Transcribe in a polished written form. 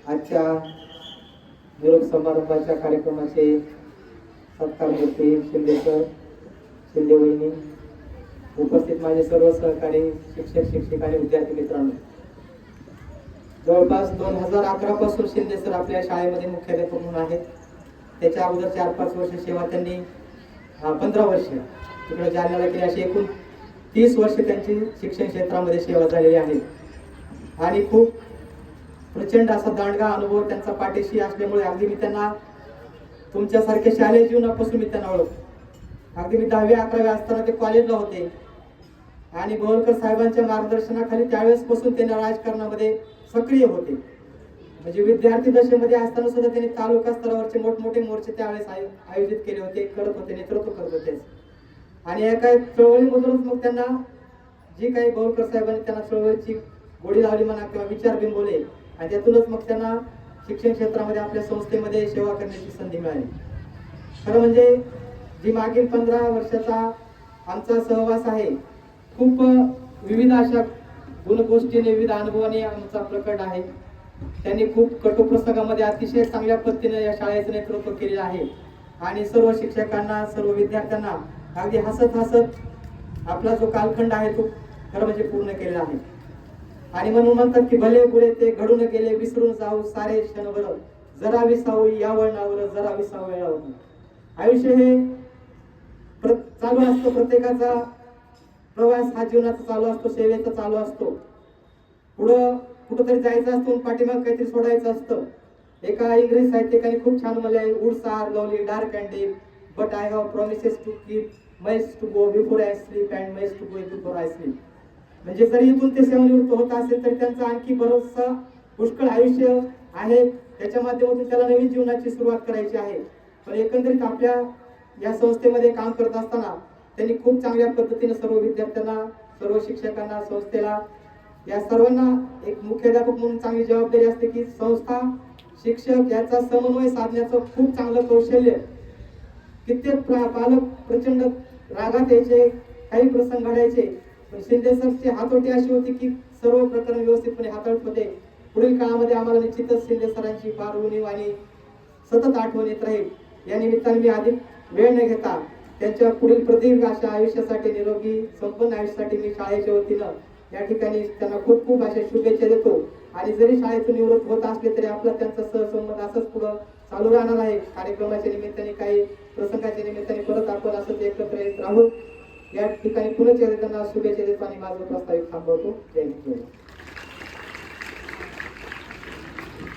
आजच्या निरोप समारंभाच्या कार्यक्रमाचे सत्कारमूर्ती शिंदे सर, शिंदे वहिनी, उपस्थित माझे सर्व सहकारी शिक्षक शिक्षिका आणि विद्यार्थी मित्रांनो, जवळपास 2011 पासून शिंदे सर आपल्या शाळेमध्ये मुख्याध्यापक म्हणून आहेत. त्याच्या अगोदर 4-5 वर्ष सेवा त्यांनी 15 वर्ष तिकडे जालन्याला केली. अशी एकूण 30 वर्ष त्यांची शिक्षण क्षेत्रामध्ये सेवा झालेली आहे. आणि खूप प्रचंड असा दांडगा अनुभव त्यांचा पाठीशी असल्यामुळे अगदी मी त्यांना तुमच्यासारख्या शालेय जीवनापासून मी त्यांना ओळखतो. अगदी मी 10वी-11वी असताना ते कॉलेजला होते आणि बोरकर साहेबांच्या मार्गदर्शनाखाली त्यावेळेसपासून त्यांना राजकारणामध्ये सक्रिय होते. म्हणजे विद्यार्थी दशेमध्ये असताना सुद्धा त्यांनी तालुका स्तरावरचे मोठमोठे मोर्चे त्यावेळेस आयोजित केले होते, करत होते, नेतृत्व करत होते. आणि एका चळवळीमधूनच मग त्यांना जी काही बोरकर साहेबांनी त्यांना चळवळीची गोडी लावली म्हणा किंवा विचार बिंबवले आणि त्यातूनच मग त्यांना शिक्षण क्षेत्रामध्ये आपल्या संस्थेमध्ये सेवा करण्याची संधी मिळाली. खरं म्हणजे जी मागील 15 वर्षाचा आमचा सहवास आहे, खूप विविध अशा गुणगोष्टीने, विविध अनुभवाने आमचा प्रकट आहे. त्यांनी खूप कटू प्रसंगामध्ये अतिशय चांगल्या पद्धतीने या शाळेचं नेतृत्व केलेलं आहे आणि सर्व शिक्षकांना, सर्व विद्यार्थ्यांना अगदी हसत हसत आपला जो कालखंड आहे तो खरं म्हणजे पूर्ण केलेला आहे. आणि म्हणून म्हणतात की भले पुढे ते घडून गेले, विसरून जाऊ सारे क्षणभर, जरा विसावू या वळणावर, जरा विसावू वेळावर. आयुष्य हे चालू असतो, प्रत्येकाचा प्रवास हा जीवनाचा चालू असतो, सेवेचा चालू असतो. पुढं कुठंतरी जायचं असतो, पाठीमाग काहीतरी सोडायचं असतं. एका इंग्रजी साहित्यिकाने खूप छान म्हणले, woods are lovely dark and deep, but I have promises to keep, miles to go before I sleep and miles to go before I sleep. म्हणजे जरी इथून ते सेवानिवृत्त होत असेल तरी त्यांचं आणखी बरंचसं पुष्कळ आयुष्य आहे, त्याच्या माध्यमातून त्याला नवीन जीवनाची सुरुवात करायची आहे. पण एकंदरीत आपल्या या संस्थेमध्ये काम करत असताना त्यांनी खूप चांगल्या पद्धतीने सर्व विद्यार्थ्यांना, सर्व शिक्षकांना, संस्थेला, या सर्वांना एक मुख्याध्यापक म्हणून चांगली जबाबदारी असते की संस्था, शिक्षक याचा समन्वय साधण्याचं खूप चांगलं कौशल्य. कित्येक पालक प्रचंड रागात यायचे, काही प्रसंग घडायचे, पण शिंदे सरची हातोटी अशी होती की सर्व प्रकरण व्यवस्थितपणे हाताळत होते. पुढील काळामध्ये आम्हाला निश्चितच शिंदे सरांची फार उणीव आणि सतत आठवण येत राहील. या निमित्ताने मी अधिक वेळ न घेता त्यांच्या पुढील प्रदीर्घ अशा आयुष्यासाठी, निरोगी संपन्न आयुष्यासाठी मी शाळेच्या वतीनं या ठिकाणी त्यांना खूप खूप अशा शुभेच्छा देतो. आणि जरी शाळेतून निवृत्त होत असले तरी आपला त्यांचा सहसंबंध असंच पुढं चालू राहणार आहे. कार्यक्रमाच्या निमित्ताने, काही प्रसंगाच्या निमित्ताने परत आपण असंच एकत्र येत राहू. या ठिकाणी पुन्हा त्यांना शुभेच्छा देतो आणि माझं प्रस्तावित थांबवतो. जय हिंद.